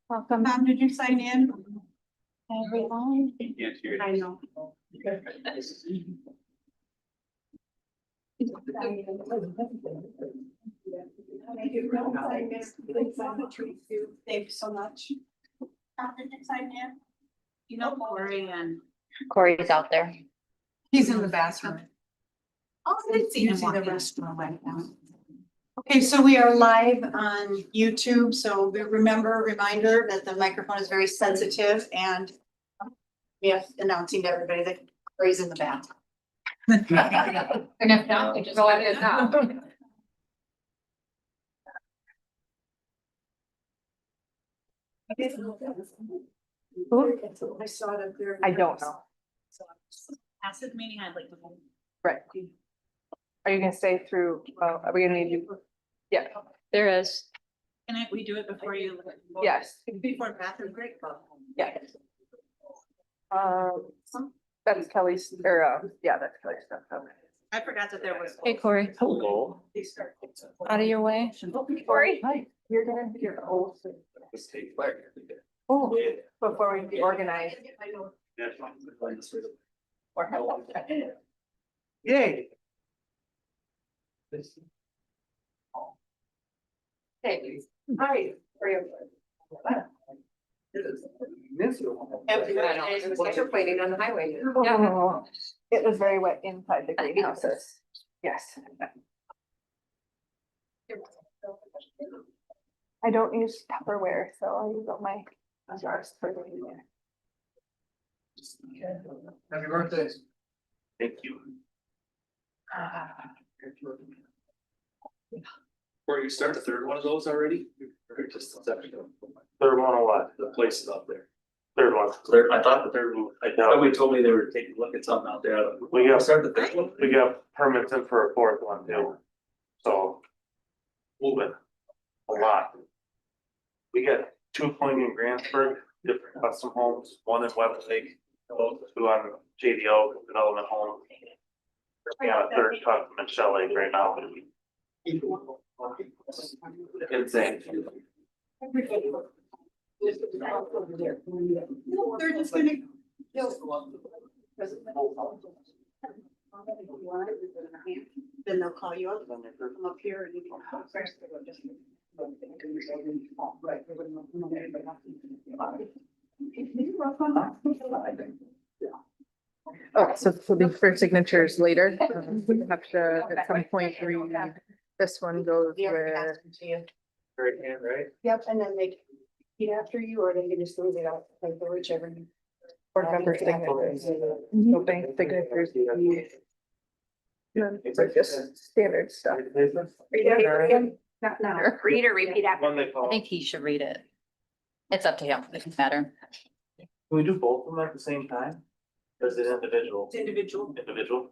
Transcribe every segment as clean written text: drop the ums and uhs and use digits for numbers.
Welcome. Tom, did you sign in? Everyone. I know. Thank you so much. Tom, did you sign in? You know, Corey and. Corey's out there. He's in the bathroom. Oh, I didn't see him in the restroom right now. Okay, so we are live on YouTube, so remember, reminder that the microphone is very sensitive and we have announcing to everybody that Corey's in the bathroom. And if not, we just go ahead and now. I saw it up there. I don't know. Acid meeting, I'd like to. Right. Are you gonna stay through, well, are we gonna need you? Yeah, There is. Can we do it before you? yes, Before bathroom break? yeah. That's Kelly's, or, yeah, that's Kelly's stuff. Okay. I forgot that there was. Hey, Corey, Hello. out of your way. Corey, hi, you're gonna do your oath. Oh, before we organize. Yay. Hey, hi. Waiting on the highway. Oh, it was very wet inside the greenhouses. Yes. I don't use Tupperware, so I use all my jars for the year. Happy birthday. Thank you. Where you start the third one of those already? Or just the second one? Third one or what? The places out there. Third one. Third, I thought the third one, I thought No, we told me they were taking a look at something out there. We got- Start the third one. we got permits in for a fourth one too. So. Moving a lot. We got 2 pointing in Grantsburg, different custom homes, one in Westlake, 2 on JDO development home. We got a third custom in Shell Lake right now. Insane. No, they're just gonna. Then they'll call you up, come up here and you can. Oh, so this will be for signatures later. We have to at some point read. This one goes They're with. asking to you. Right hand, right? Yep, and then they eat after you, or they can just leave it out, like whichever. Board member signatures. No bank signatures. It's like just standard stuff. Not now. Read or repeat after. One they I call. think he should read it. It's up to him. It doesn't matter. Can we do both of them at the same time? Or is it individual? It's individual. Individual?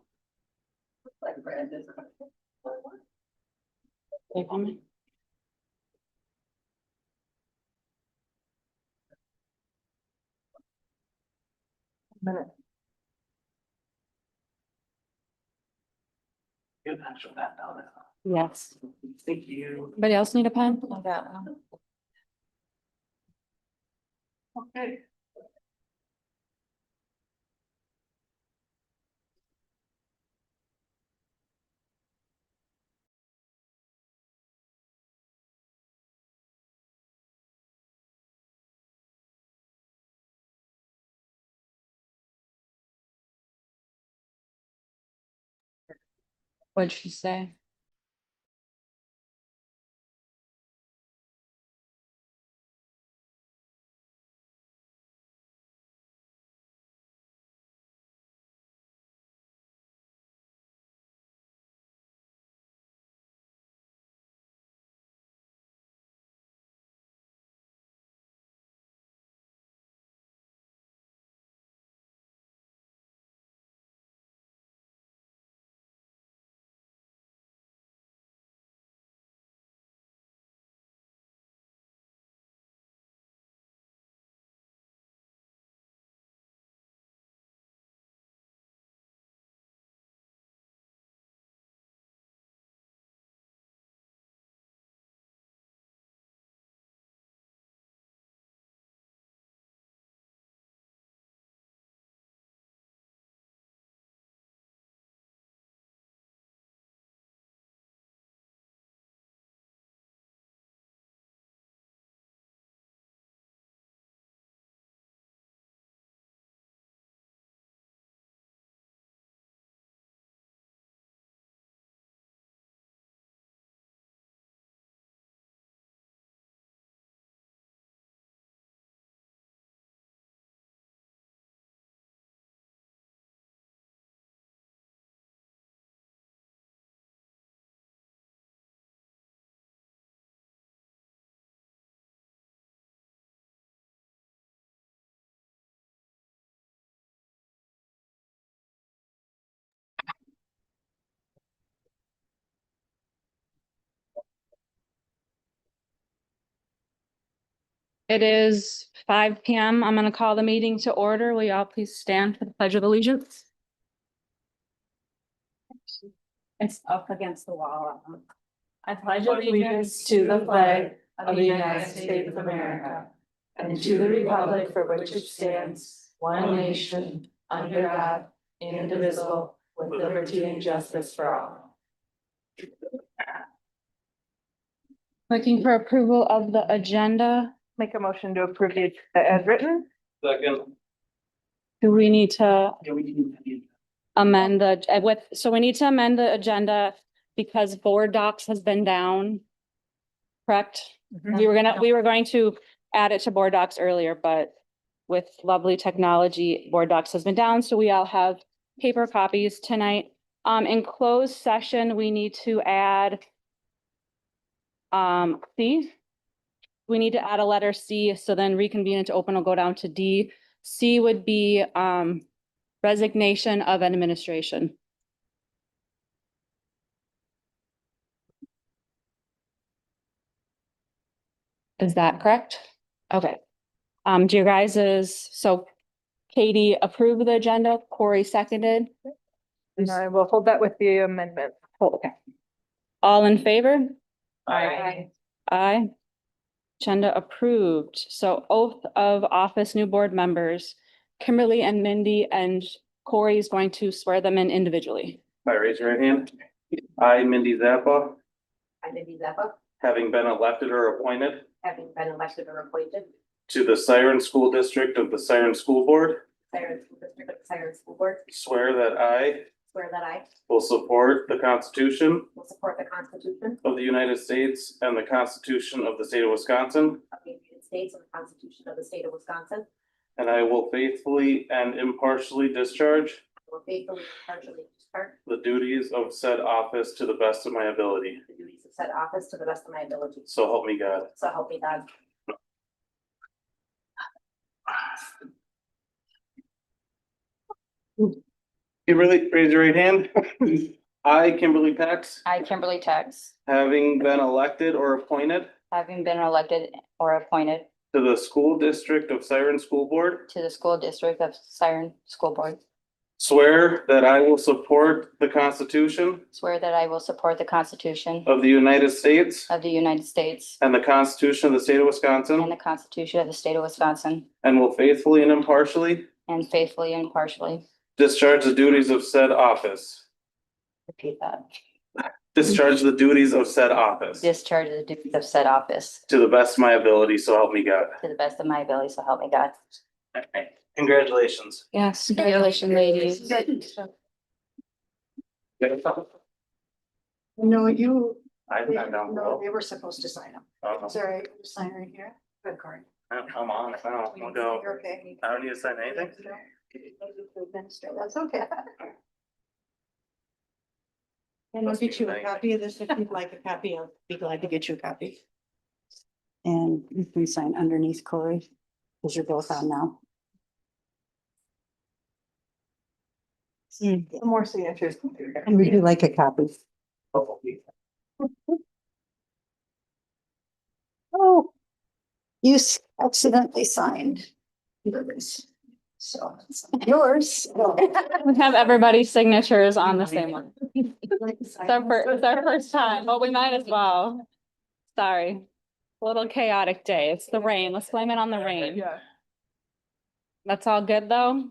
Minute. Good, that's what that down there. Yes. Thank you. Anybody else need a pen? I got one. Okay. What'd she say? It is 5 p.m. I'm gonna call the meeting to order. Will you all please stand for the Pledge of Allegiance? It's up against the wall. I pledge allegiance to the flag of the United States of America and to the republic for which it stands, one nation, under God, indivisible, with liberty and justice for all. Looking for approval of the agenda. Make a motion to approve it as written. Second. Do we need to Yeah, we can. amend so we need to amend the agenda because board docs has been down. Correct? Mhm. We were going to add it to board docs earlier, but with lovely technology, board docs has been down, so we all have paper copies tonight. In closed session, we need to add C. We need to add a letter C, so then reconvene into open will go down to D. C would be resignation of administration. Is that correct? Okay. Do you so Katie approved the agenda, Corey seconded. And I will hold that with the amendment. Oh, okay. All in favor? Aye. Aye. Agenda approved. So oath of office, new board members, Kimberly and Mindy and Corey is going to swear them in individually. All right, raise your right hand. I, Mindy Zappa, I, Mindy Zappa, having been elected or appointed having been elected or appointed to the Siren School District of the Siren School Board, Siren School District of the Siren School Board, swear that I swear that I will support the Constitution will support the Constitution of the United States and the Constitution of the State of Wisconsin, of the United States and the Constitution of the State of Wisconsin, and I will faithfully and impartially discharge will faithfully and impartially discharge the duties of said office to the best of my ability. the duties of said office to the best of my ability. So help me God. So help me God. Kimberly, raise your right hand. I, Kimberly Pex, I, Kimberly Tex, having been elected or appointed having been elected or appointed to the School District of Siren School Board, to the School District of Siren School Board, swear that I will support the Constitution swear that I will support the Constitution of the United States of the United States and the Constitution of the State of and Wisconsin, the Constitution of the State of Wisconsin, and will faithfully and impartially and faithfully and impartially discharge the duties of said office. repeat that. Discharge the duties of said office Discharge the duties of said office to the best of my ability, so help me God. to the best of my ability, so help me God. Congratulations. Yes, congratulations, ladies. No, you, I'm not down no, below. they were supposed to sign them. Oh, Is there a sign right here? Good, Corey. I'm on it now. I'll go. You're okay. I don't need to sign anything. That's okay. And we'll get you a copy of this if you'd like a copy. I'll be glad to get you a copy. And you can sign underneath Corey, because you're both on now. Some more signatures. And would you like a copy? Oh, you accidentally signed yours. So it's yours. We have everybody's signatures on the same one. It's our first time. Well, we might as well. Sorry. A little chaotic day. It's the rain. Let's blame it on the rain. Yeah. That's all good, though?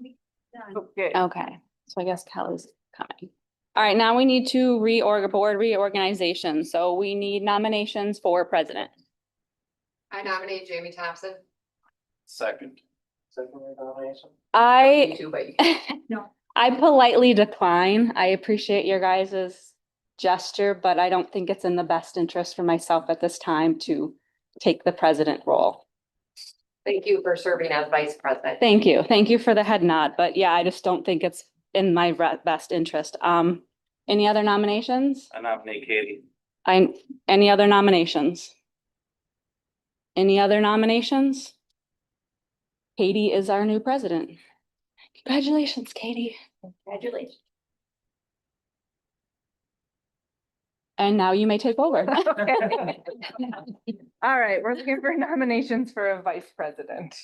Okay. Okay, so I guess Kelly's coming. All right, now we need to board reorganization. So we need nominations for president. I nominate Jamie Thompson. Second. Second nomination. I Too, but No. I politely decline. I appreciate your guys' gesture, but I don't think it's in the best interest for myself at this time to take the president role. thank you for serving as vice president. Thank you. Thank you for the head nod, but yeah, I just don't think it's in my best interest. Any other nominations? I nominate Katie. Any other nominations? Any other nominations? Katie is our new president. Congratulations, Katie. Congratulations. And now you may take over. Okay. All right, we're looking for nominations for a vice president.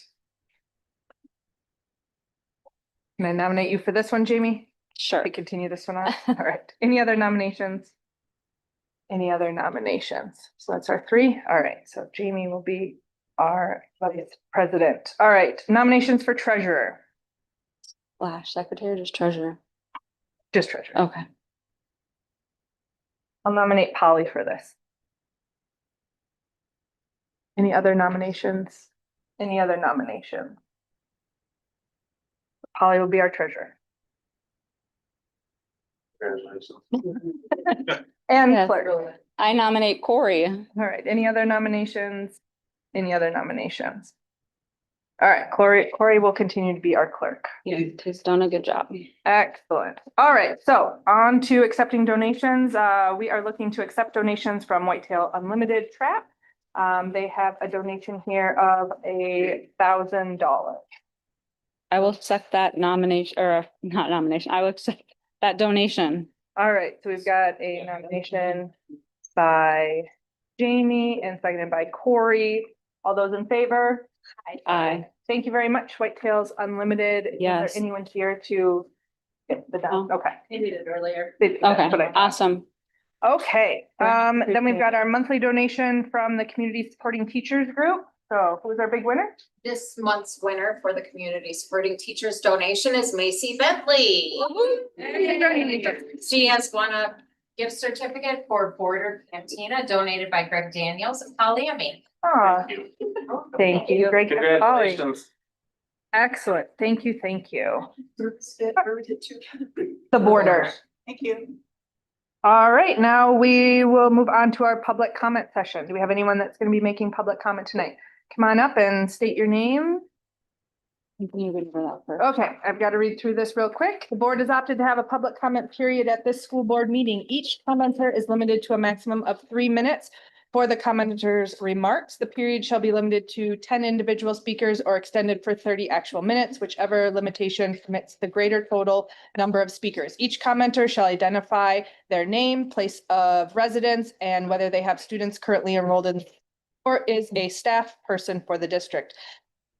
Can I nominate you for this one, Jamie? Sure. To continue this one on? All right. Any other nominations? Any other nominations? So that's our three. All right, so Jamie will be our vice president. All right, nominations for treasurer, Slash secretary, just treasurer. just treasurer. Okay. I'll nominate Polly for this. Any other nominations? Any other nominations? Polly will be our treasurer Congratulations. and Yes. clerk. I nominate Corey. All right, any other nominations? Any other nominations? All right, Corey will continue to be our clerk. Yeah, he's done a good job. Excellent. All right, so on to accepting donations. We are looking to accept donations from Whitetail Unlimited Trap. They have a donation here of $1,000. I will accept that nomination, or not nomination, I will accept that donation. All right, so we've got a nomination by Jamie and seconded by Corey. All those in favor? Aye. Thank you very much, Whitetails Unlimited. Yes. Is there anyone here to get the down? No. Okay. I did it earlier. That's Okay, what I thought. awesome. Okay, Right. then we've got our monthly donation from the Community Supporting Teachers Group. So who's our big winner? This month's winner for the community supporting teachers donation is Macy Bentley. She has won a gift certificate for Border Cantina donated by Greg Daniels and Polly Emmy. Aw, thank you, Greg. Polly. Congratulations. Excellent, thank you, thank you. The The border. Thank you. All right, now we will move on to our public comment session. Do we have anyone that's going to be making public comment tonight? Come on up and state your name. You're gonna do that first. Okay, I've got to read through this real quick. The board has opted to have a public comment period at this school board meeting. Each commenter is limited to a maximum of 3 minutes. For the commenter's remarks, the period shall be limited to 10 individual speakers or extended for 30 actual minutes, whichever limitation permits the greater total number of speakers. Each commenter shall identify their name, place of residence, and whether they have students currently enrolled in or is a staff person for the district.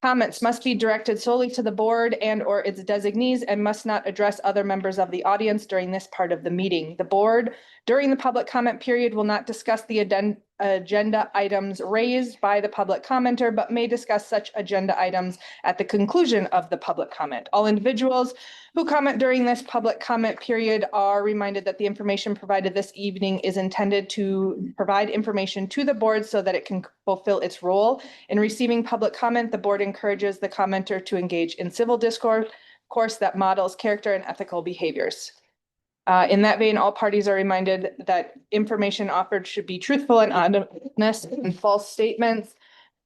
Comments must be directed solely to the board and or its designees and must not address other members of the audience during this part of the meeting. The board, during the public comment period, will not discuss the agenda items raised by the public commenter, but may discuss such agenda items at the conclusion of the public comment. All individuals who comment during this public comment period are reminded that the information provided this evening is intended to provide information to the board so that it can fulfill its role. In receiving public comment, the board encourages the commenter to engage in civil discourse that models character and ethical behaviors. In that vein, all parties are reminded that information offered should be truthful and honest, and false statements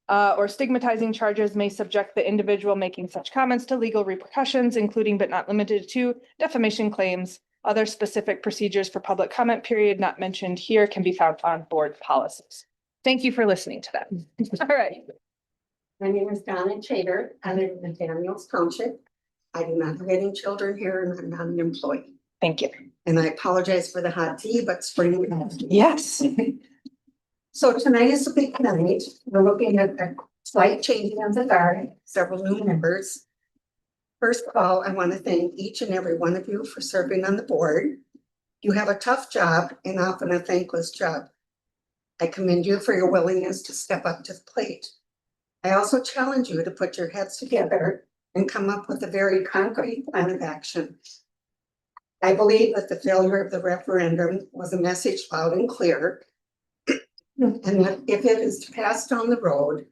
or stigmatizing charges may subject the individual making such comments to legal repercussions, including but not limited to defamation claims. Other specific procedures for public comment period not mentioned here can be found on board policies. Thank you for listening to that. All right. My name is Donna Chater. I live in Daniels Township. I do not have any children here and I'm not an employee. Thank you. And I apologize for the hot tea, but spring. Yes. So tonight is a big night. We're looking at a slight changing of the guard, several new members. First of all, I want to thank each and every one of you for serving on the board. You have a tough job and often a thankless job. I commend you for your willingness to step up to the plate. I also challenge you to put your heads together and come up with a very concrete plan of action. I believe that the failure of the referendum was a message loud and clear. And that if it is passed down the road,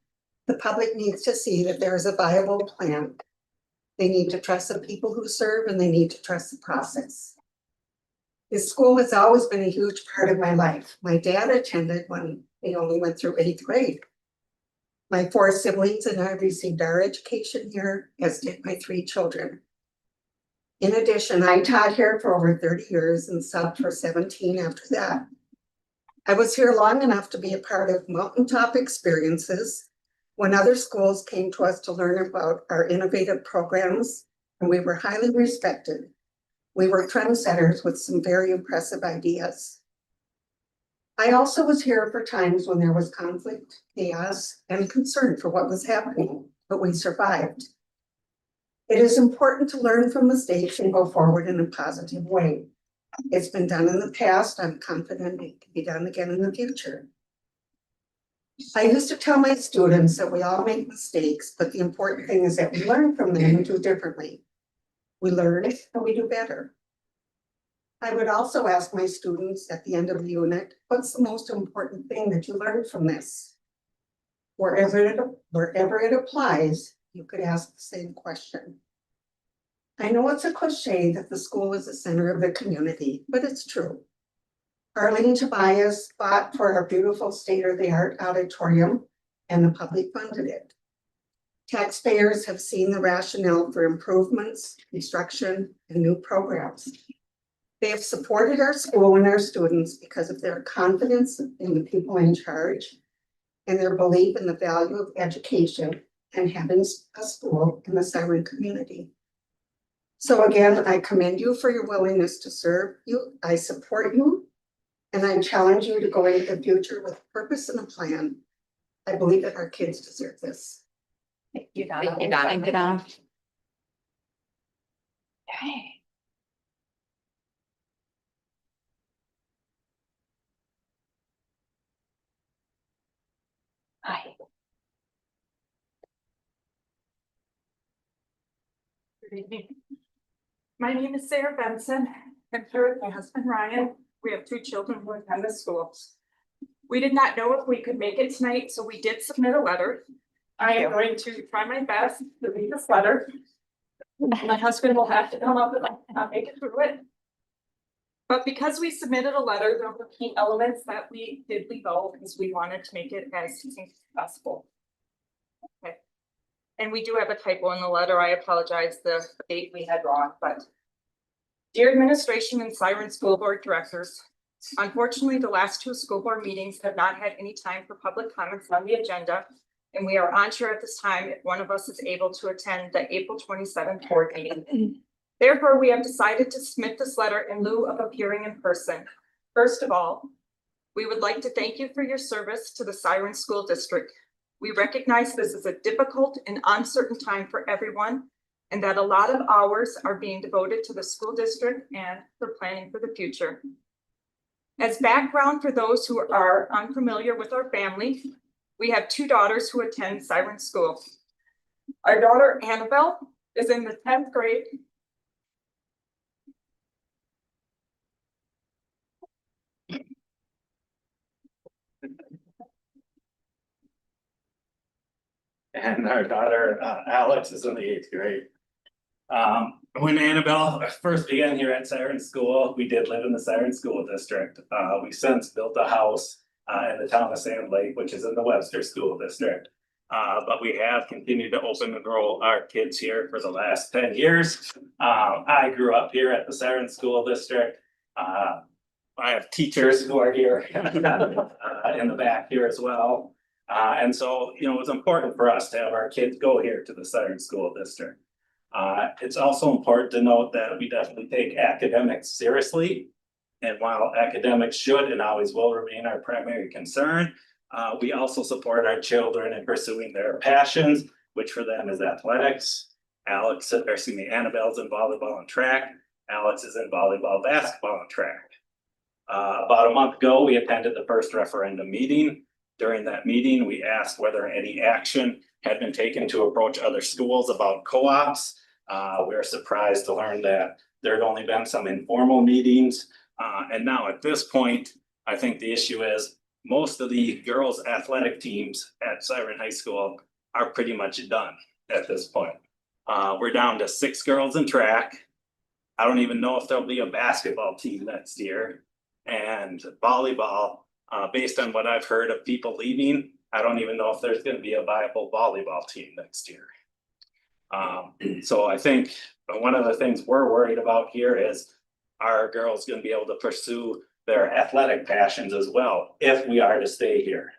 the public needs to see that there is a viable plan. They need to trust the people who serve and they need to trust the process. This school has always been a huge part of my life. My dad attended when he only went through 8th grade. My 4 siblings and I received our education here, as did my 3 children. In addition, I taught here for over 30 years and subbed for 17 after that. I was here long enough to be a part of mountaintop experiences when other schools came to us to learn about our innovative programs, and we were highly respected. We were trendsetters with some very impressive ideas. I also was here for times when there was conflict, chaos, and concern for what was happening, but we survived. It is important to learn from mistakes and go forward in a positive way. It's been done in the past. I'm confident it can be done again in the future. I used to tell my students that we all make mistakes, but the important thing is that we learn from them and do differently. We learn and we do better. I would also ask my students at the end of the unit, what's the most important thing that you learned from this? Wherever it applies, you could ask the same question. I know it's a cliche that the school is the center of the community, but it's true. Arlene Tobias fought for our beautiful state-of-the-art auditorium, and the public funded it. Taxpayers have seen the rationale for improvements, construction, and new programs. They have supported our school and our students because of their confidence in the people in charge and their belief in the value of education and having a school in the Siren community. So again, I commend you for your willingness to serve. I support you, and I challenge you to go into the future with purpose and a plan. I believe that our kids deserve this. Thank you, Donna. Thank you, Donna. Okay. Hi. Good evening. My name is Sarah Benson. I'm here with my husband Ryan. We have 2 children who attend the schools. We did not know if we could make it tonight, so we did submit a letter. I am going to try my best to read this letter. My husband will have to come up and I'll make it through it. But because we submitted a letter, there were key elements that we did leave out because we wanted to make it as succinct as possible. Okay. And we do have a typo in the letter. I apologize, the date we had wrong, but. Dear administration and Siren School Board directors, unfortunately, the last 2 school board meetings have not had any time for public comments on the agenda. And we are unsure at this time if one of us is able to attend the April 27th board meeting. Therefore, we have decided to submit this letter in lieu of appearing in person. First of all, we would like to thank you for your service to the Siren School District. We recognize this is a difficult and uncertain time for everyone, and that a lot of hours are being devoted to the school district and for planning for the future. As background for those who are unfamiliar with our family, we have 2 daughters who attend Siren School. Our daughter Annabelle is in the 10th grade. And our daughter, Alex, is in the 8th grade. When Annabelle first began here at Siren School, we did live in the Siren School District. We since built a house in the town of Sand Lake, which is in the Webster School District. But we have continued to open and enroll our kids here for the last 10 years. I grew up here at the Siren School District. I have teachers who are here in the back here as well. And so, you know, it's important for us to have our kids go here to the Siren School District. It's also important to note that we definitely take academics seriously. And while academics should and always will remain our primary concern, we also support our children in pursuing their passions, which for them is athletics. Annabelle's in volleyball and track. Alex is in volleyball, basketball, and track. About a month ago, we attended the first referendum meeting. During that meeting, we asked whether any action had been taken to approach other schools about co-ops. We're surprised to learn that there had only been some informal meetings. And now at this point, I think the issue is most of the girls' athletic teams at Siren High School are pretty much done at this point. We're down to 6 girls in track. I don't even know if there'll be a basketball team next year. And volleyball, based on what I've heard of people leaving, I don't even know if there's going to be a viable volleyball team next year. So I think one of the things we're worried about here is, are girls going to be able to pursue their athletic passions as well if we are to stay here?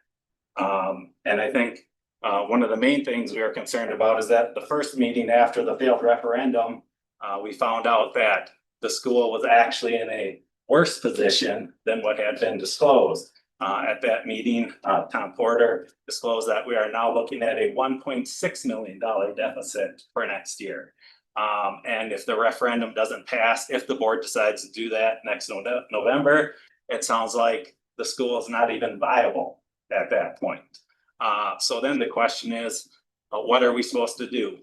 And I think one of the main things we are concerned about is that the first meeting after the failed referendum, we found out that the school was actually in a worse position than what had been disclosed. At that meeting, Tom Porter disclosed that we are now looking at a $1.6 million deficit for next year. And if the referendum doesn't pass, if the board decides to do that next November, it sounds like the school is not even viable at that point. So then the question is, what are we supposed to do?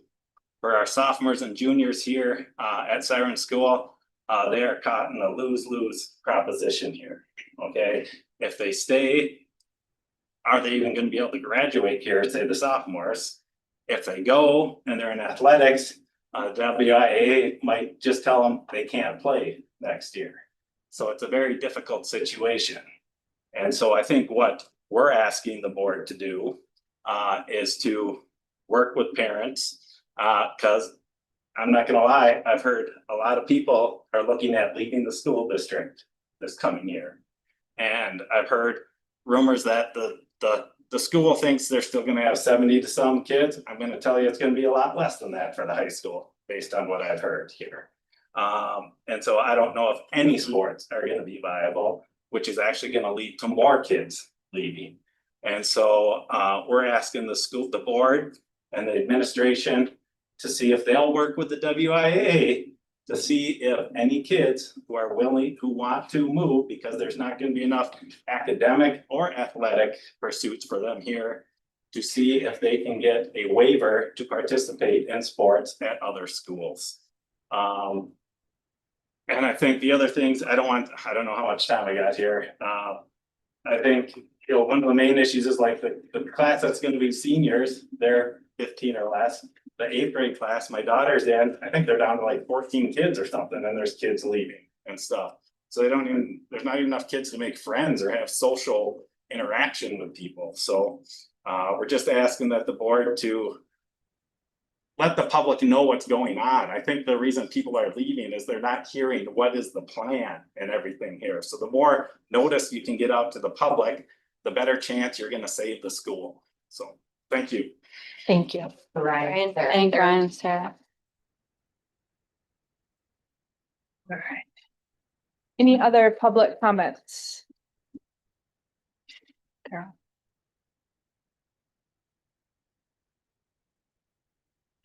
For our sophomores and juniors here at Siren School, they are caught in a lose-lose proposition here, okay? If they stay, are they even gonna be able to graduate here, say the sophomores? If they go and they're in athletics, WIAA might just tell them they can't play next year. So it's a very difficult situation. And so I think what we're asking the board to do is to work with parents, because I'm not gonna lie, I've heard a lot of people are looking at leaving the school district this coming year. And I've heard rumors that the school thinks they're still gonna have 70 to some kids. I'm gonna tell you, it's gonna be a lot less than that for the high school, based on what I've heard here. And so I don't know if any sports are gonna be viable, which is actually gonna lead to more kids leaving. And so we're asking the board and the administration to see if they'll work with the WIAA to see if any kids who are willing, who want to move, because there's not gonna be enough academic or athletic pursuits for them here, to see if they can get a waiver to participate in sports at other schools. And I think the other things, I don't know how much time I got here. I think, one of the main issues is like the class that's gonna be seniors, they're 15 or less. The 8th grade class my daughter's in, I think they're down to like 14 kids or something, and there's kids leaving and stuff. So there's not even enough kids to make friends or have social interaction with people. So we're just asking that the board to let the public know what's going on. I think the reason people are leaving is they're not hearing what is the plan and everything here. So the more notice you can get out to the public, the better chance you're gonna save the school. So, thank you. Thank you. Ryan, Thank Ryan and Sarah. All right. Any other public comments? Carol?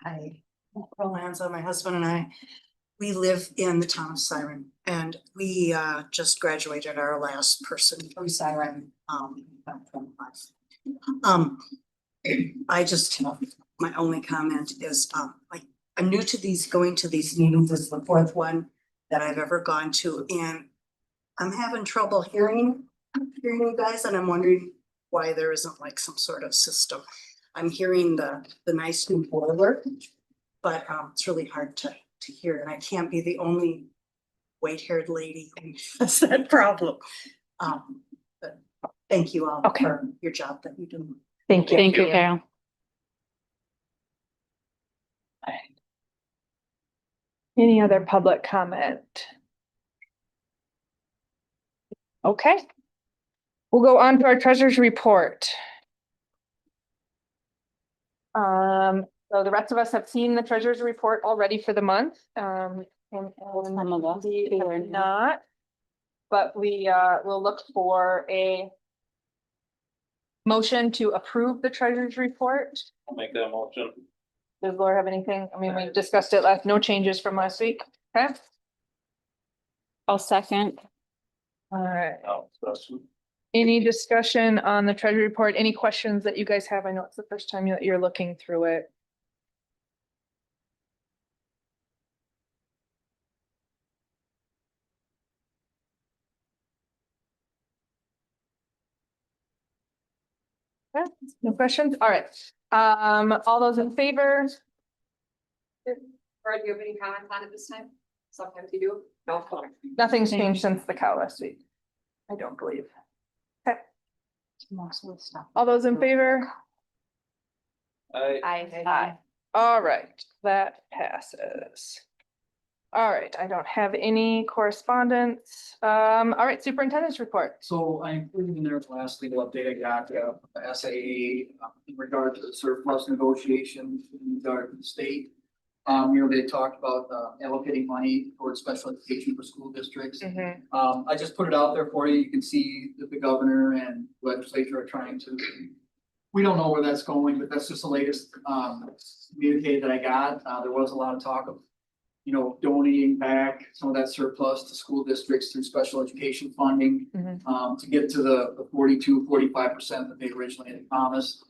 Hi, Pearl Lanza, my husband and I, we live in the town of Siren, and we just graduated our last person from Siren, about 25. I just, my only comment is, like, I'm new to going to these meetings. This is the 4th one that I've ever gone to, and I'm having trouble hearing you guys, and I'm wondering why there isn't like some sort of system. I'm hearing the nice new boiler, but it's really hard to hear, and I can't be the only white-haired lady who has that problem. But thank you all Okay. for your job that you do. Thank you. Thank you, Carol. Any other public comment? Okay. We'll go on to our treasurer's report. So the rest of us have seen the treasurer's report already for the month. And Some of us we who are have not. But we will look for a motion to approve the treasurer's report. I'll make that motion. Does Laura have anything? I mean, we discussed it no changes from last week. Okay. I'll second. All right. Oh, discussion. Any discussion on the treasury report? Any questions that you guys have? I know it's the first time that you're looking through it. Okay, no questions? All right. All those in favor? Or do you have any comments on it this time? Sometimes you do. No. Nothing's changed since the cow last week. I don't believe. Okay, Most of the stuff. all those in favor? Aye. All right, that passes. All right, I don't have any correspondence. All right, superintendent's report. So I included in there the last legal update I got, SAA, in regard to the surplus negotiations in regard to the state. They talked about allocating money towards special education for school districts. Mhm. I just put it out there for you. You can see that the governor and legislature are trying to. We don't know where that's going, but that's just the latest communique that I got. There was a lot of talk of, donating back some of that surplus to school districts through special education funding. Mhm. To get to the 45% that they originally had promised.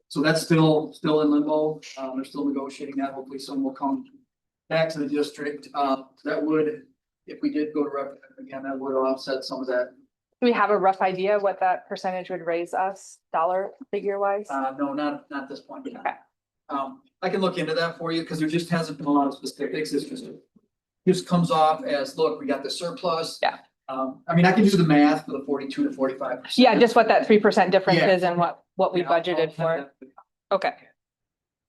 So that's still in limbo. They're still negotiating that. Hopefully someone will come back to the district. That would, if we did go to referendum again, that would offset some of that. Do we have a rough idea what that percentage would raise us dollar figure wise? No, not at this point. Okay. I can look into that for you because there just hasn't been a lot of specifics. It's just comes off as, look, we got the surplus. Yeah. I mean, I can do the math for the 42 to 45%. Yeah, just what that 3% difference Yeah. is and what we Yeah, I'll budgeted have for. that. Okay.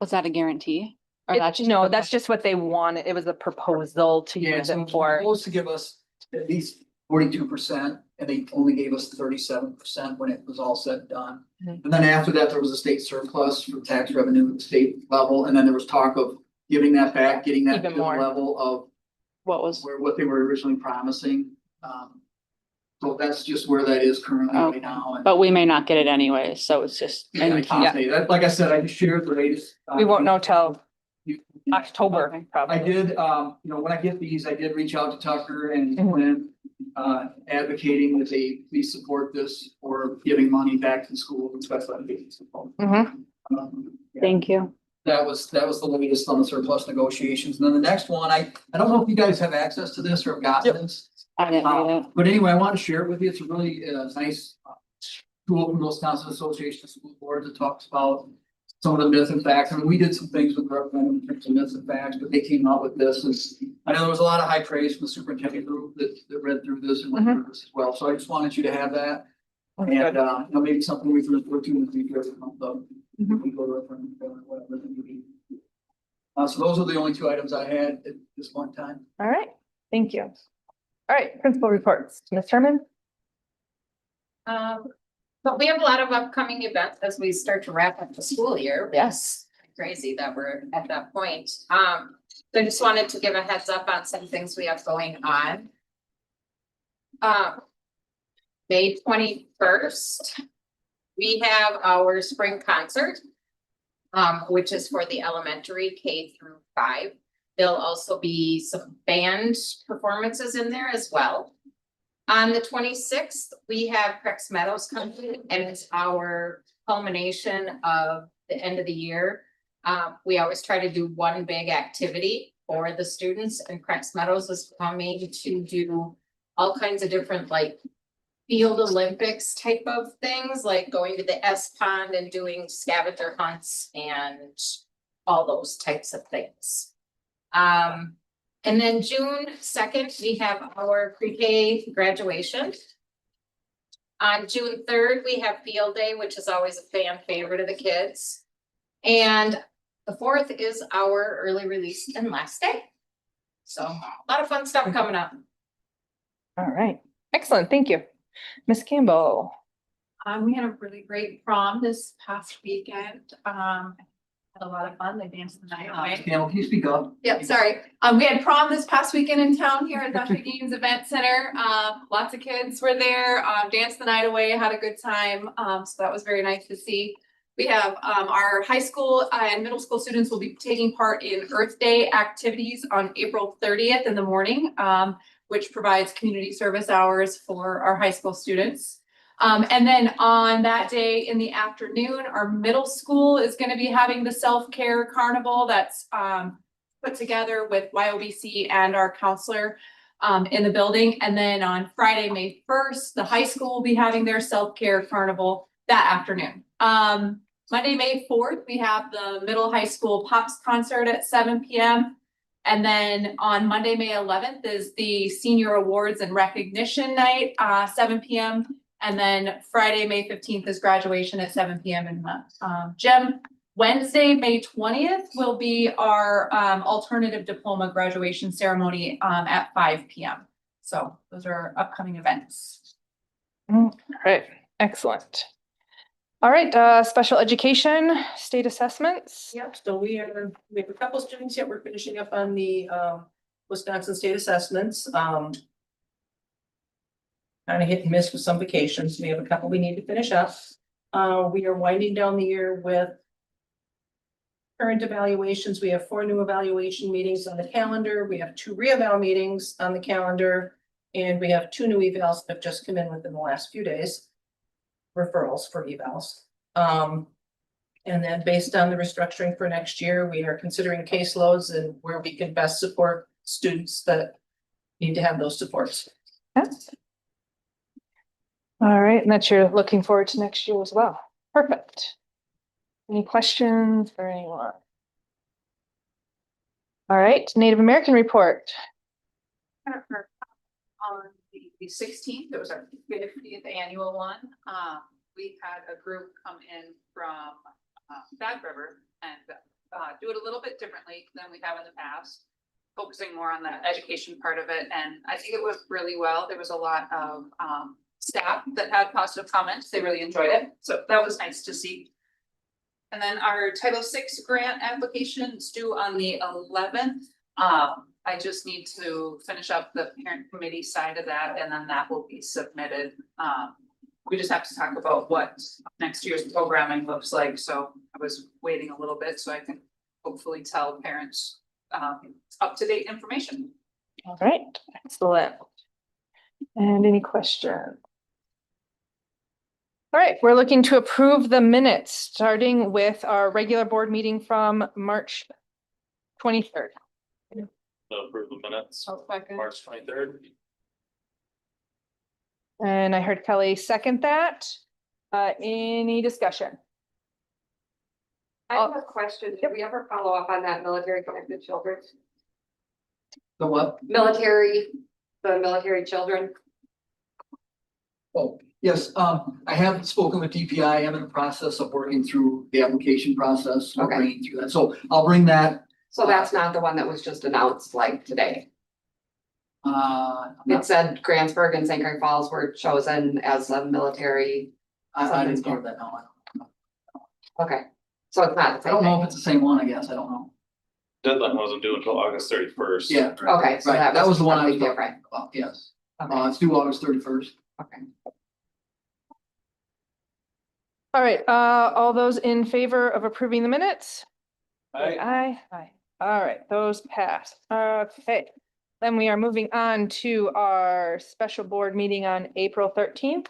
Was that a guarantee? Or It- that's just No, that's just what they wanted. It was a proposal to Yeah, use so it it's for. supposed to give us at least 42%, and they only gave us 37% when it was all said and done. Mhm. And then after that, there was a state surplus for tax revenue at the state level, and then there was talk of giving that back, getting that to Even the more. level of what was, what they were originally promising. So that's just where that is currently Okay. right now. And but we may not get it anyway, so it's just. yeah, I in can't talk. say that. Like I said, I just shared the latest. We won't know till You- October, Okay. probably. I did, when I get these, I did reach out to Tucker and Mhm. Quinn, advocating that they please support this for giving money back to the school and special education. Mhm. Yeah, Thank you. That was the latest on the surplus negotiations. And then the next one, I don't know if you guys have access to this or have gotten this. I didn't read it. But anyway, I want to share it with you. It's a really nice tool from the Wisconsin Association of School Boards that talks about some of the myths and facts. I mean, we did some things with referendum in terms of myths and facts, but they came out with this. And I know there was a lot of high praise from the superintendent group that read through this and went through this as well. So I just wanted you to have that. And, maybe something we can refer to in the future as it comes up. We go to referendum or whatever. that we need. So those are the only two items I had at this point in time. All right, thank you. All right, principal reports. Ms. Herman? But we have a lot of upcoming events as we start to wrap up the school year. Yes. Crazy that we're at that point. So I just wanted to give a heads up on some things we have going on. May 21st, we have our spring concert, which is for the elementary K through 5. There'll also be some band performances in there as well. On the 26th, we have Crex Meadows coming, and it's our culmination of the end of the year. We always try to do one big activity for the students, and Crex Meadows is coming to do all kinds of different like field Olympics type of things, like going to the S Pond and doing scavenger hunts and all those types of things. And then June 2nd, we have our pre-K graduation. On June 3rd, we have field day, which is always a fan favorite of the kids. And the 4th is our early release and last day. So a lot of fun stuff coming up. All right, excellent, thank you. Ms. Campbell? We had a really great prom this past weekend. Had a lot of fun. They danced the night away. Can you speak up? Yep, sorry. We had prom this past weekend in town here at Dr. Gaines Event Center. Lots of kids were there, danced the night away, had a good time. So that was very nice to see. We have our high school and middle school students will be taking part in Earth Day activities on April 30th in the morning, which provides community service hours for our high school students. And then on that day in the afternoon, our middle school is going to be having the self-care carnival that's put together with YOBC and our counselor in the building. And then on Friday, May 1st, the high school will be having their self-care carnival that afternoon. Monday, May 4th, we have the middle high school Pops concert at 7 p.m. And then on Monday, May 11th is the senior awards and recognition night, 7 p.m. And then Friday, May 15th is graduation at 7 p.m. in the gym. Wednesday, May 20th will be our alternative diploma graduation ceremony at 5 p.m. So those are upcoming events. All right, excellent. All right, special education, state assessments. Yep, so we have a couple students yet, we're finishing up on the Wisconsin State Assessments, kind of hit and miss with some vacations, we have a couple we need to finish up. We are winding down the year with current evaluations, we have 4 new evaluation meetings on the calendar, we have 2 reeval meetings on the calendar, and we have 2 new evals that have just come in within the last few days. Referrals for evals. And then based on the restructuring for next year, we are considering caseloads and where we can best support students that need to have those supports. Yes. All right, and that you're looking forward to next year as well. Perfect. Any questions for anyone? All right, Native American report. On the 16th, there was our 50th annual one. We had a group come in from Bad River and do it a little bit differently than we have in the past, focusing more on the education part of it. And I think it went really well. There was a lot of staff that had positive comments. They really enjoyed it. So that was nice to see. And then our Title VI grant application is due on the 11th. I just need to finish up the parent committee side of that, and then that will be submitted. We just have to talk about what next year's programming looks like, so I was waiting a little bit so I can hopefully tell parents up-to-date information. All right, excellent. And any questions? All right, we're looking to approve the minutes, starting with our regular board meeting from March 23rd. Approve the minutes, March 23rd. And I heard Kelly second that. Any discussion? I have a question. Did we ever follow up on that military connected children? The what? The military children? Oh, yes, I have spoken with DPI. I'm in the process of working through the application process. We're Okay. bringing through that. So I'll bring that. So that's not the one that was just announced like today. It It said Grantsburg and St. Clair Falls were chosen as a military. I didn't cover that, no. Okay, so it's not the I same don't know thing. if it's the same one, I guess. I don't know. Deadline wasn't due until August 31st. Yeah. Okay, so Right, that was the one I was something talking different. about, yes. Okay, It's due August 31st. okay. All right, all those in favor of approving the minutes? Aye. Aye. Aye. All right, those pass. Okay. Then we are moving on to our special board meeting on April 13th.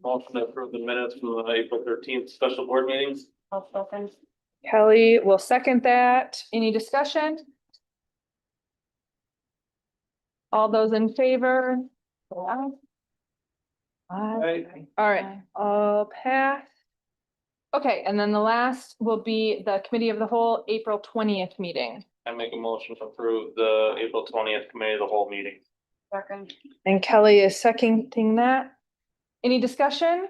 Motion to approve the minutes from the April 13th special board meetings. Kelly will second that. Any discussion? All those in favor? Aye. Aye. All right, all pass. Okay, and then the last will be the committee of the whole April 20th meeting. I make a motion to approve the April 20th committee of the whole meeting. Second. And Kelly is seconding that. Any discussion?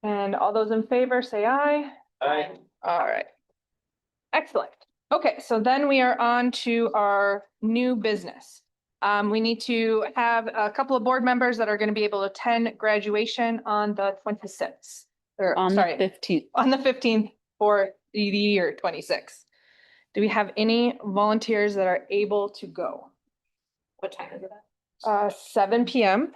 And all those in favor say aye. Aye. All right. Excellent. Okay, so then we are on to our new business. We need to have a couple of board members that are going to be able to attend graduation on the 26th. Or On the sorry, 15th. on the 15th for the year 26. Do we have any volunteers that are able to go? What time is it? 7 p.m.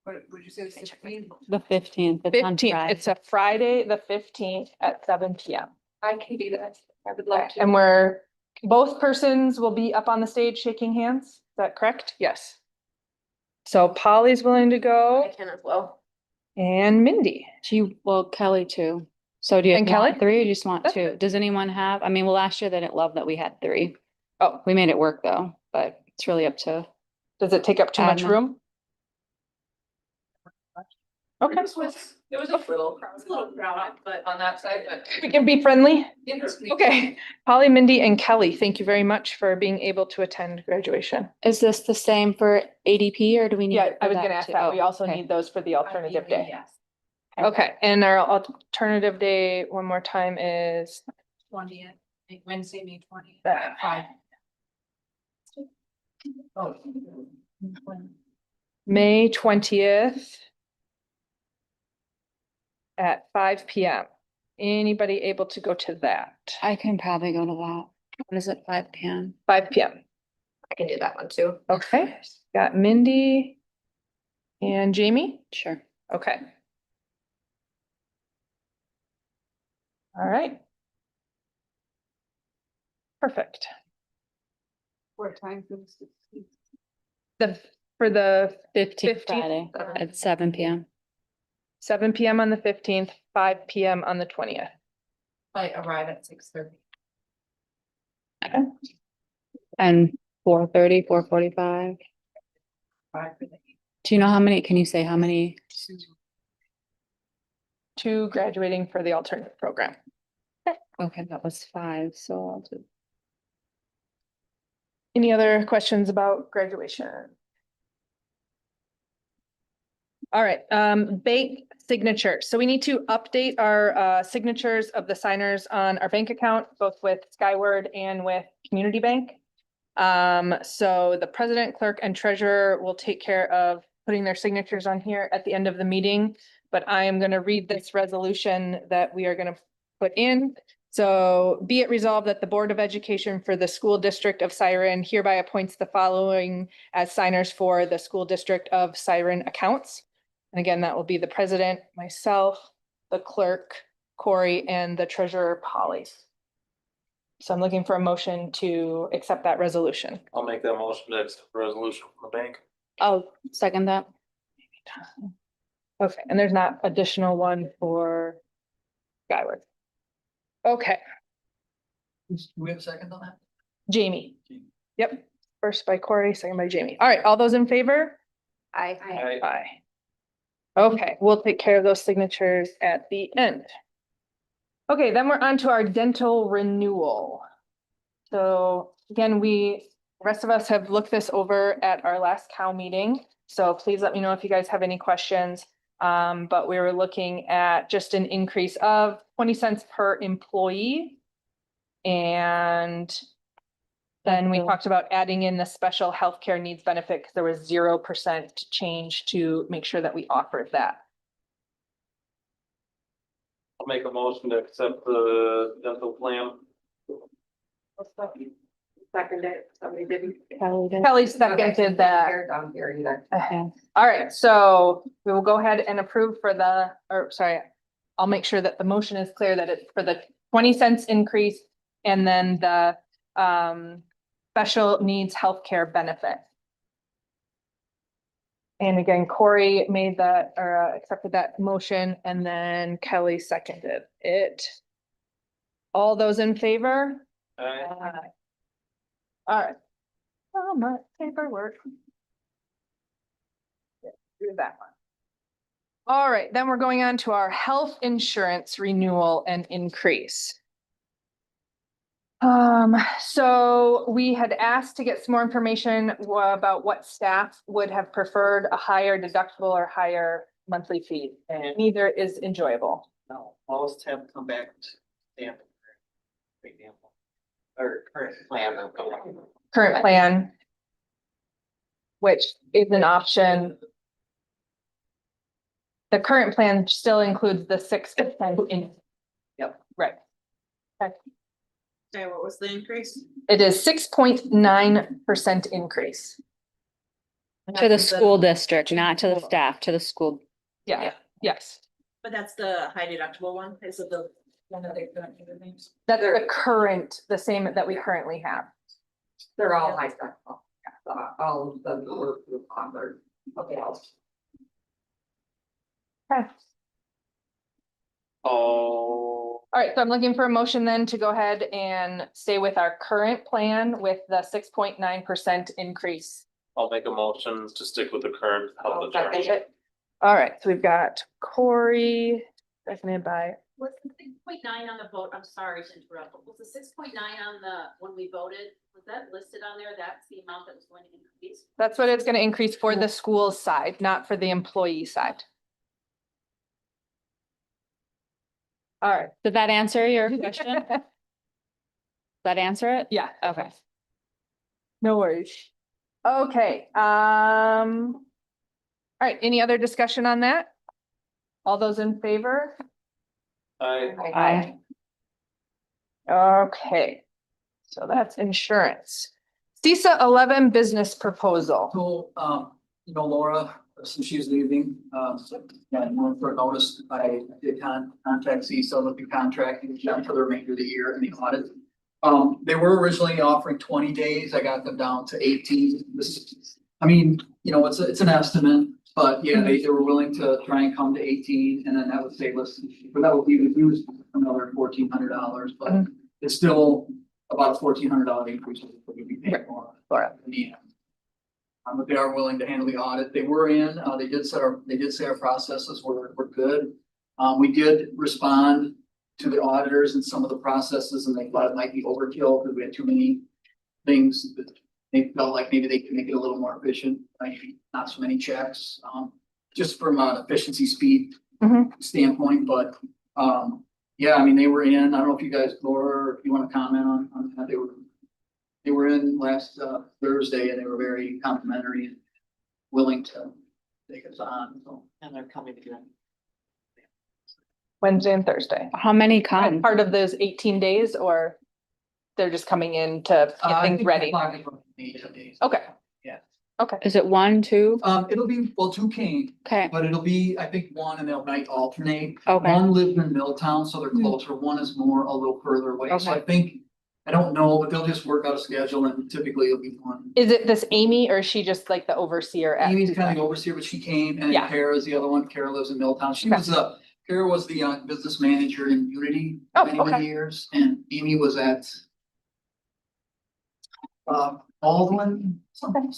What would you say? The 15th. It's on 15th. Friday. It's a Friday, the 15th at 7 p.m. I can be there. I would love to. And both persons will be up on the stage shaking hands. Is that correct? Yes. So Polly's willing to go I can as well. and Mindy. Kelly too. So do you And want Kelly? 3 or you just want That's 2? Does anyone have, I mean, well, last year they didn't love that we had 3. Oh, We made it work though, but it's really up to. does it take up too much Admin. room? Okay, It was a little crowded, but on that side, but we can be friendly. interesting. Okay, Polly, Mindy, and Kelly, thank you very much for being able to attend graduation. Is this the same for ADP or do we need? Yeah, it for I was gonna ask too? that. We Oh, also okay. need those for the alternative day. Yes. Okay, and our alternative day, one more time, is 20th, Wednesday, May 20th. that. 5. May 20th. at 5 p.m. Anybody able to go to that? I can probably go to that. What is it, 5 p.m.? 5 p.m. I can do that one too. Okay, got Mindy and Jamie. Sure. Okay. All right. Perfect. What time? For the 15th 15th, Friday at 7 p.m. 7 p.m. on the 15th, 5 p.m. on the 20th. I arrive at 6:30. And 4:30, 4:45. Do you know how many, can you say how many? 2 graduating for the alternate program. Okay, that was 5, so I'll do. Any other questions about graduation? All right, bank signature. So we need to update our signatures of the signers on our bank account, both with Skyward and with Community Bank. So the president, clerk, and treasurer will take care of putting their signatures on here at the end of the meeting. But I am gonna read this resolution that we are gonna put in. So be it resolved that the Board of Education for the School District of Siren hereby appoints the following as signers for the School District of Siren accounts. And again, that will be the president, myself, the clerk, Corey, and the treasurer, Polly. So I'm looking for a motion to accept that resolution. I'll make that motion to accept the resolution from the bank. I'll second that. Okay, and there's not additional one for Skyward. Okay, Do we have a second on that? Jamie. Yep, first by Corey, second by Jamie. All right, all those in favor? I. Aye. Okay, we'll take care of those signatures at the end. Okay, then we're on to our dental renewal. So again, the rest of us have looked this over at our last cow meeting. So please let me know if you guys have any questions. But we were looking at just an increase of 20 cents per employee. And then we talked about adding in the special healthcare needs benefit because there was 0% change to make sure that we offered that. I'll make a motion to accept the dental plan. Second it, somebody didn't. Kelly seconded that. Here, down here either. All right, so we will go ahead and approve for the, or sorry, I'll make sure that the motion is clear that it's for the 20 cents increase and then the special needs healthcare benefit. And again, Corey made that or accepted that motion and then Kelly seconded it. All those in favor? Aye. All right. Oh, my paperwork. Do that one. All right, then we're going on to our health insurance renewal and increase. So we had asked to get some more information about what staff would have preferred, a higher deductible or higher monthly fee, and neither is enjoyable. No, most have come back to stamp. For example, or current plan. Current plan, which is an option. The current plan still includes the 6% in. Yep, right. Okay. Okay, what was the increase? It is 6.9% increase. To the school district, not to the staff, to the school. Yeah, yes. But that's the high deductible one, is it the one that they're gonna do the names? That's the current, the same that we currently have. They're all high stuff. All of them were offered. Okay. Okay. Oh, All right, so I'm looking for a motion then to go ahead and stay with our current plan with the 6.9% increase. I'll make a motion to stick with the current health second insurance. it. All right, so we've got Corey, seconded by, Was the 6.9 on the vote? I'm sorry to interrupt, but was the 6.9 on the, when we voted, was that listed on there? That's the amount that was going to increase? that's what it's gonna increase for the school side, not for the employee side. All right. Did that answer your question? Did that answer it? Yeah, Okay. no worries. Okay, all right, any other discussion on that? All those in favor? Aye. Okay, so that's insurance. CISA 11 business proposal. So, Laura, since she's leaving, yeah, for a notice, I did contact CISA with the contract for the remainder of the year and the audit. They were originally offering 20 days. I got them down to 18. It's an estimate, but yeah, they were willing to try and come to 18, and then that would save us, but that would be reduced another $1,400, but it's still about a $1,400 increase that we'd be paying more. In the end. But they are willing to handle the audit. They were in, they did say our processes were good. We did respond to the auditors and some of the processes, and they thought it might be overkill because we had too many things that they felt like maybe they could make it a little more efficient, like not so many checks, just from an efficiency speed standpoint, but, yeah, they were in. I don't know if you guys, Laura, if you want to comment on that. They were in last Thursday, and they were very complimentary and willing to take us on, so. And they're coming again. Wednesday and Thursday. How many come? Part of those 18 days, or they're just coming in to get things ready? Okay. Yeah. Okay. Is it 1, 2? It'll be, 2 came, Okay, but it'll be, I think, 1, and they'll might alternate. okay. One lived in Milltown, so they're closer. One is more a little further away. So I Okay. think, I don't know, but they'll just work out a schedule, and typically it'll be 1. Is it this Amy, or is she just like the overseer at? Amy's CISA? kind of the overseer, but she came, and Yeah. then Kara is the other one. Kara lives in Milltown. Okay. Kara was the business manager in Unity Oh, for many okay. years, and Amy was at Baldwin, something.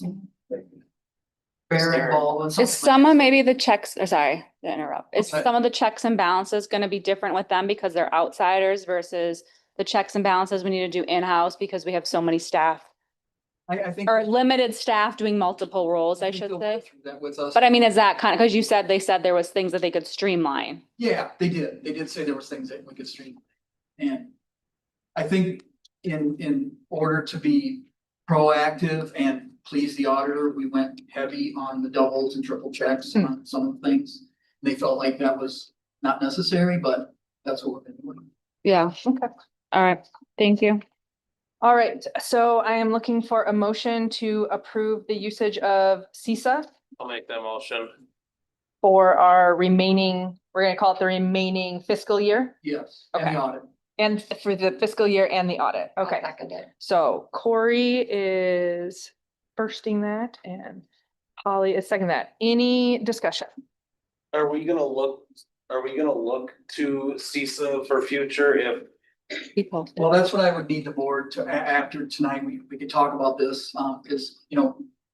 Barrett Baldwin. something Is like some that. of maybe the checks, sorry to interrupt, is Okay. some of the checks and balances gonna be different with them because they're outsiders versus the checks and balances we need to do in-house because we have so many staff? I think. Or limited staff doing multiple roles, I think should they'll say. go through that with us. But is that kind of, because you said, they said there was things that they could streamline. Yeah, they did. They did say there was things that we could stream. And I think in order to be proactive and please the auditor, we went heavy on the doubles and triple checks on some of the things. They felt like that was not necessary, but that's what we've been doing. Yeah. Okay. All right, thank you. All right, so I am looking for a motion to approve the usage of CISA I'll make that motion. for our remaining, we're gonna call it the remaining fiscal year, Yes, and the Okay. audit. and for the fiscal year and the audit. Okay. So Corey is firsting that and Holly is second that. Any discussion? Are we gonna look to CISA for future if People. Well, that's what I would need the board to, after tonight, we could talk about this, because,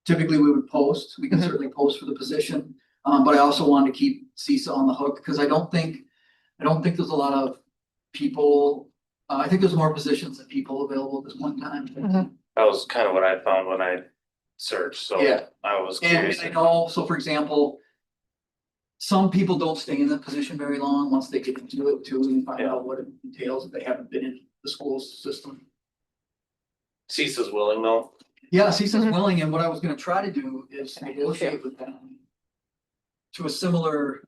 typically we would post, we can Mhm. certainly post for the position. But I also wanted to keep CISA on the hook, because I don't think there's a lot of people, I think there's more positions than people available at this point in time. Mhm. that was kind of what I found when I searched, so Yeah. I was And curious. I know, so for example, some people don't stay in that position very long once they get into it too, and find Yeah. out what it entails if they haven't been in the school system. CISA's willing though. Yeah, CISA's Mhm. willing, and what I was gonna try to do is negotiate with them to a similar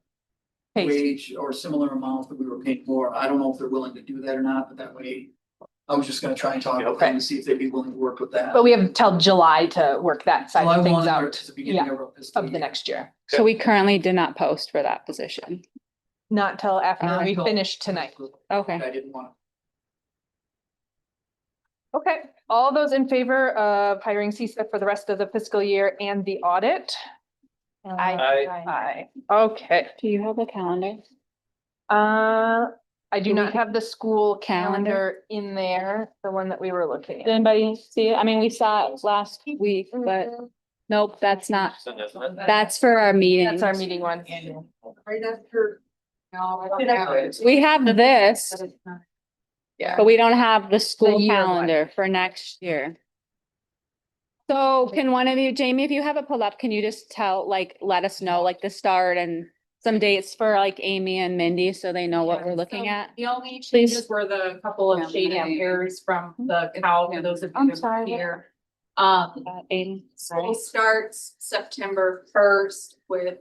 Pace. wage or similar amount that we were paying for. I don't know if they're willing to do that or not, but that way, I was just gonna try and talk with them and see if they'd be willing to work with that. But we have till July to work that side July of things 1 or out to the beginning of our fiscal of the year. next year. So we currently did not post for that position. Not till after Not we until- finish tonight. Okay. I didn't want. Okay, all those in favor of hiring CISA for the rest of the fiscal year and the audit? Aye. Okay, Do you have a calendar? I do Do we not have the school calendar? calendar in there, the one that we were looking Did at. anybody see it? We saw it last week, but nope, that's not, that's for our meeting. That's our meeting one. Right after. No, I don't have it. We have this, Yeah. but we don't have the school year one. calendar for next year. So can one of you, Jamie, if you have it pulled up, can you just let us know the start and some dates for Amy and Mindy so they know what we're looking at? The only Please. changes were the couple of shaded hairs from the cow, for those of you I'm that were sorry. here. Aiden, School starts September first with,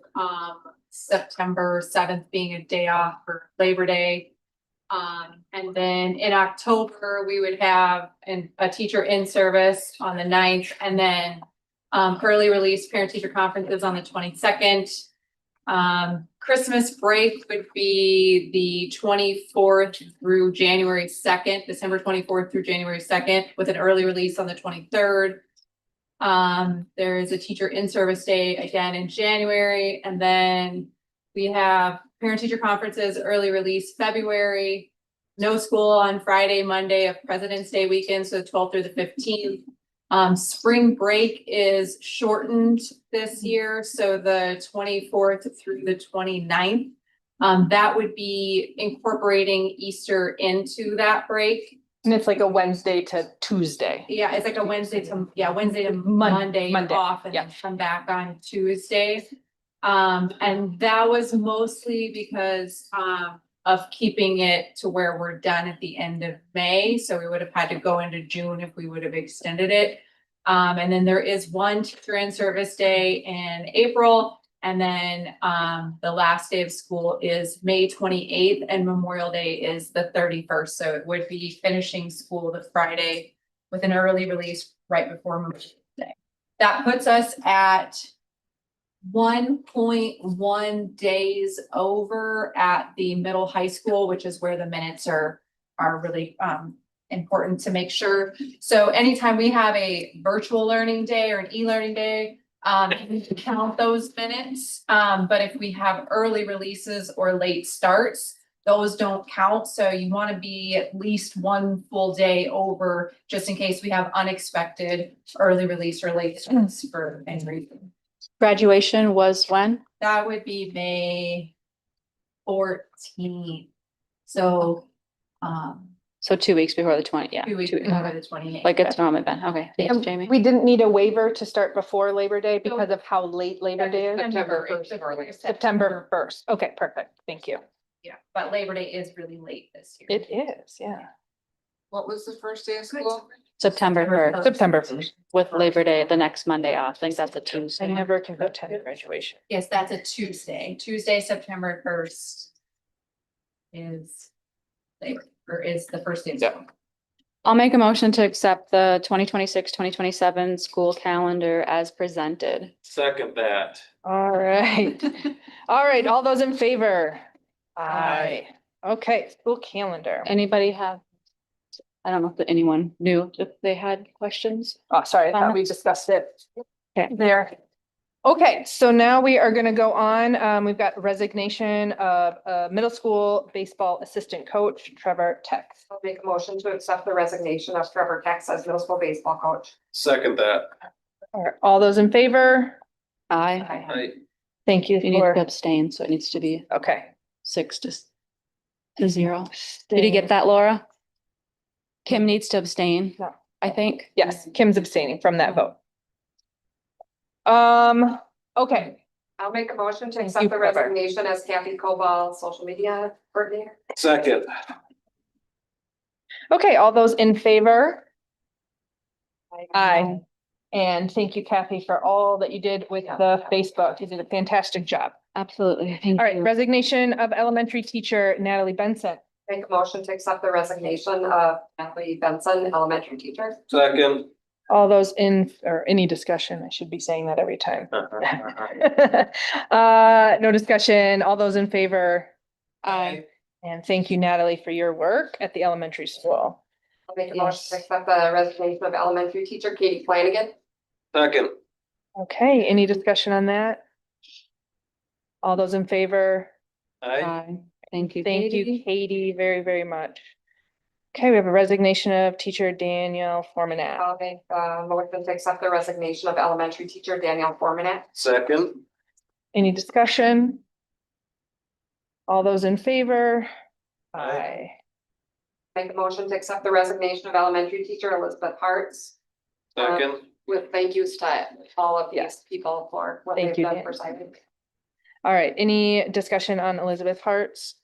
September seventh being a day off for Labor Day. And then in October, we would have a teacher in service on the 9th, and then early release parent teacher conferences on the 22nd. Christmas break would be the 24th through January 2nd, December 24th through January 2nd, with an early release on the 23rd. There is a teacher in service day again in January, and then we have parent teacher conferences, early release February. No school on Friday, Monday of President's Day weekend, so the 12th through the 15th. Spring break is shortened this year, so the 24th through the 29th. That would be incorporating Easter into that break. And it's like a Wednesday to Tuesday. Yeah, it's like a Wednesday to Monday Monday, off and yeah. then come back on Tuesday. And that was mostly because, of keeping it to where we're done at the end of May. So we would have had to go into June if we would have extended it. And then there is one teacher in service day in April. And then, the last day of school is May 28th and Memorial Day is the 31st. So it would be finishing school the Friday with an early release right before Memorial Day. That puts us at 1.1 days over at the middle high school, which is where the minutes are really important to make sure. So anytime we have a virtual learning day or an e-learning day, we count those minutes. But if we have early releases or late starts, those don't count. So you want to be at least one full day over, just in case we have unexpected early release or late starts for any reason. graduation was when? That would be May 14th. So, So 2 weeks before the 20th, yeah. 2 weeks 2 before the 28th. Like it's normally been, okay, thanks, And Jamie. we didn't need a waiver to start before Labor Day because of how late Labor Day is? September 1st or later. September 1st. Okay, perfect. Thank you. Yeah, but Labor Day is really late this year. It is, yeah. What was the first day of school? September 1st September 1st. with Labor Day, the next Monday off. I think that's a I Tuesday. never can attend graduation. Yes, that's a Tuesday. Tuesday, September 1st is the first day of school. I'll make a motion to accept the 2026-2027 school calendar as presented. Second that. All right. All right, all those in favor? Aye. Okay, school calendar. Anybody have? I don't know if anyone knew if they had questions. Oh, sorry, I thought we discussed it. Okay, there. Okay, so now we are gonna go on. We've got resignation of middle school baseball assistant coach Trevor Tex. I'll make a motion to accept the resignation of Trevor Tex as middle school baseball coach. Second that. All those in favor? Aye. Thank you You need to for, abstain, so it needs to be okay. 6-0. Did you get that, Laura? Kim needs to abstain, No. I think. Yes, Kim's abstaining from that vote. Okay, I'll make a motion to Thank accept you, the Trevor. resignation as Kathy Cobal, social media coordinator. Second. okay, all those in favor? Aye. And thank you, Kathy, for all that you did with the Facebook. You did a fantastic job. Absolutely. Thank All right, you. resignation of elementary teacher Natalie Benson. Make a motion to accept the resignation of Natalie Benson, elementary teacher. Second. All those in, or any discussion, I should be saying that every time. No discussion, all those in favor? Aye. And thank you, Natalie, for your work at the elementary school. I'll make a motion to accept the resignation of elementary teacher Katie Flanagan. Second. Okay, any discussion on that? All those in favor? Aye. Thank you. Thank you, Katie. Katie, very, very much. Okay, we have a resignation of teacher Danielle Formanat. I'll make a motion to accept the resignation of elementary teacher Danielle Formanet. Second. Any discussion? All those in favor? Aye. Make a motion to accept the resignation of elementary teacher Elizabeth Hartz. Second. With thank yous to all of Yes. these people for what Thank they've you, done Dan. for Simon. All right, any discussion on Elizabeth Hartz?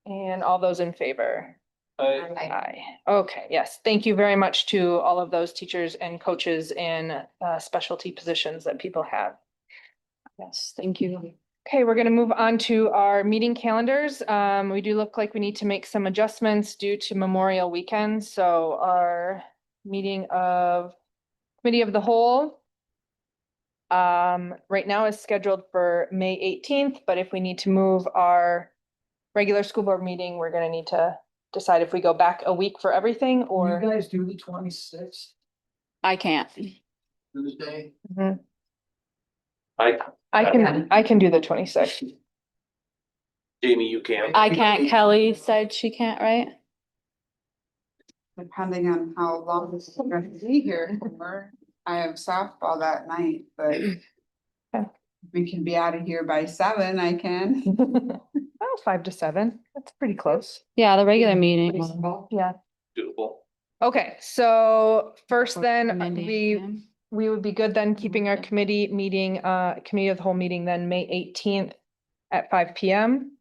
And all those in favor? Aye. Okay, yes. Thank you very much to all of those teachers and coaches in specialty positions that people have. Yes, thank you. Okay, we're gonna move on to our meeting calendars. We do look like we need to make some adjustments due to Memorial Weekend, so our meeting of Committee of the Whole right now is scheduled for May 18th, but if we need to move our regular school board meeting, we're gonna need to decide if we go back a week for everything You or. guys do the 26th I can't. Tuesday? Mhm. I, I can do the 26th. Jamie, you can. I can't. Kelly said she can't, right? Depending on how long this is going to be here for. I have softball that night, but Okay. if we can be out of here by 7, I can. Oh, 5 to 7. That's pretty close. Yeah, the regular meeting. Yeah. Doable. Okay, so first then, Mindy, we would be good then keeping our committee meeting, committee of the whole meeting then May 18th at 5 PM.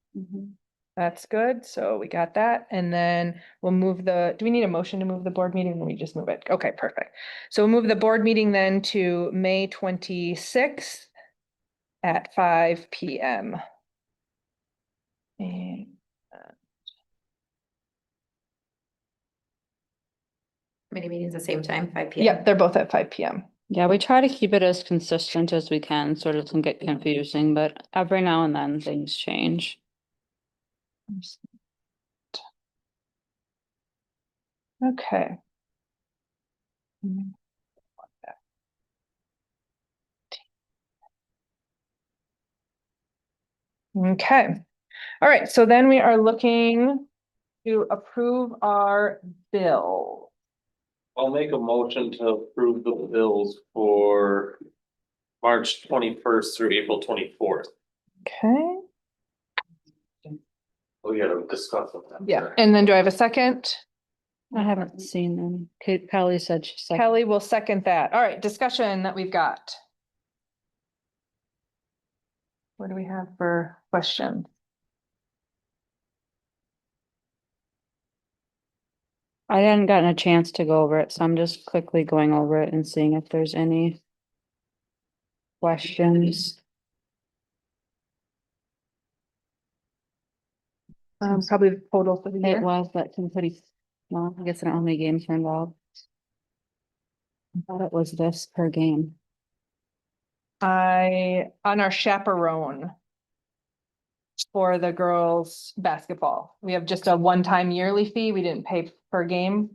That's good. So we got that. And then we'll move do we need a motion to move the board meeting? Or we just move it? Okay, perfect. So we'll move the board meeting then to May 26th at 5 PM. And Committee meetings the same time, 5 PM. yeah, they're both at 5 PM. Yeah, we try to keep it as consistent as we can, sort of can get confusing, but every now and then things change. Okay. Okay. All right, so then we are looking to approve our bill. I'll make a motion to approve the bills for March 21st through April 24th. Okay, We gotta discuss them. yeah, and then do I have a second? I haven't seen them. Kelly said she said. Kelly will second that. All right, discussion that we've got. What do we have for questions? I hadn't gotten a chance to go over it, so I'm just quickly going over it and seeing if there's any questions. Probably the total for the It year. was, but some pretty, well, I guess I don't know how many games are involved. I thought it was this per game. On our chaperone for the girls' basketball, we have just a one-time yearly fee. We didn't pay per game.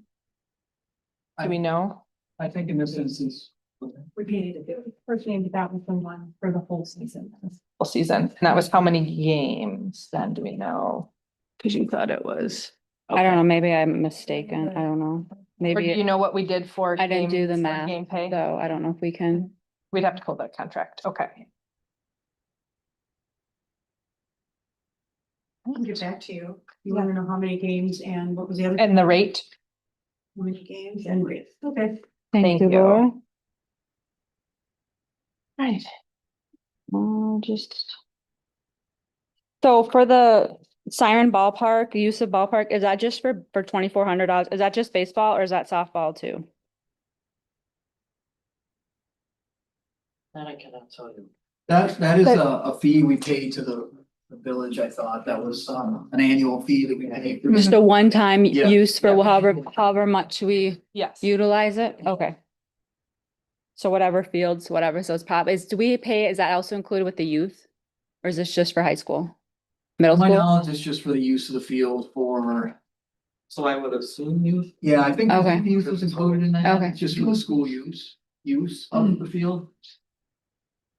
Do we know? I think in this instance. We paid it first game that was the one for the whole season. Full season, and that was how many games then, do we know? Cause you thought it was. I don't know, maybe I'm mistaken. I don't know. Or do Maybe you know what we did for? I didn't do the games or math, Game pay? so I don't know if we can. We'd have to pull that contract, okay. I can get back to you. You wanna know how many games and what was the other? And the rate? How many games and rates? Okay. Thank you. Laura. Right. Just. So for the Siren Ballpark, use of ballpark, is that just for $2,400? Is that just baseball or is that softball too? That I cannot tell you. That is a fee we pay to the village. I thought that was an annual fee that we pay. for- Just a one-time Yeah. use for Yeah. however much we Yes. utilize it? Okay. So whatever fields, whatever, so it's probably, do we pay, is that also included with the youth? Or is this just for high school? Middle My school? knowledge is just for the use of the field for, So I would assume you. yeah, I think Okay. the youth was included in that. Okay. It's just for the school use of the field.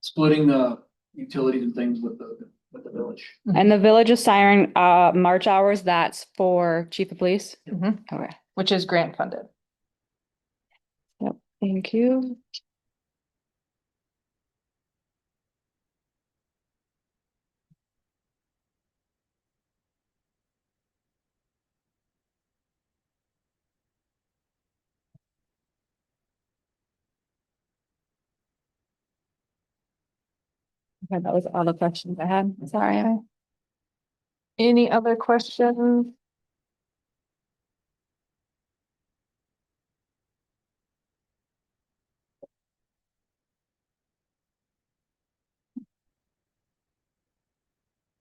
Splitting the utilities and things with the village. And the Village of Siren, March hours, that's for chief of police? Mhm. Okay, Which is grant funded. thank you. Okay, that was all the questions I had. Sorry. Any other questions?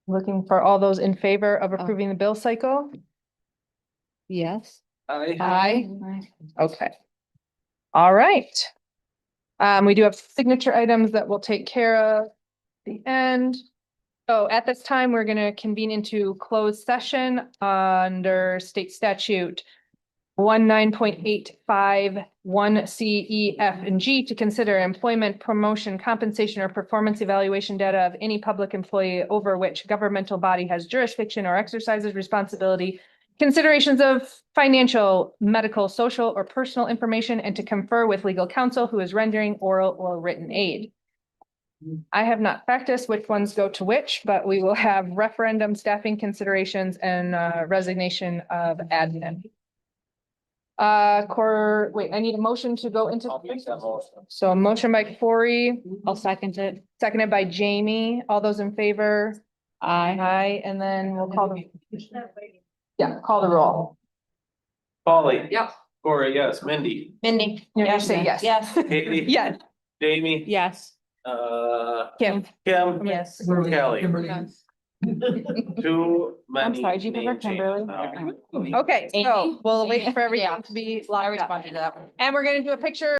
Looking for all those in favor of approving the bill cycle? Yes. Aye. Okay. All right. We do have signature items that we'll take care of at the end. So at this time, we're gonna convene into closed session under state statute 19.851 C, E, F, and G to consider employment, promotion, compensation, or performance evaluation data of any public employee over which governmental body has jurisdiction or exercises responsibility, considerations of financial, medical, social, or personal information, and to confer with legal counsel who is rendering oral or written aid. I have not practiced which ones go to which, but we will have referendum, staffing considerations, and resignation of admin. I need a motion to go into. I'll make that motion. So a motion by Corey, I'll second it. seconded by Jamie. All those in favor? Aye. Aye, and then we'll call the. Yeah, call the roll. Polly. Yep. Corey, yes. Mindy. Mindy, you're gonna say yes. Yes. Katie. Yes. Jamie. Yes. Kim. Kim. Yes. Kelly. Kimberly. Too many. sorry, do you prefer name changes Kimberly? now. Okay, so we'll wait for everything to be locked up. to that one. And we're gonna do a picture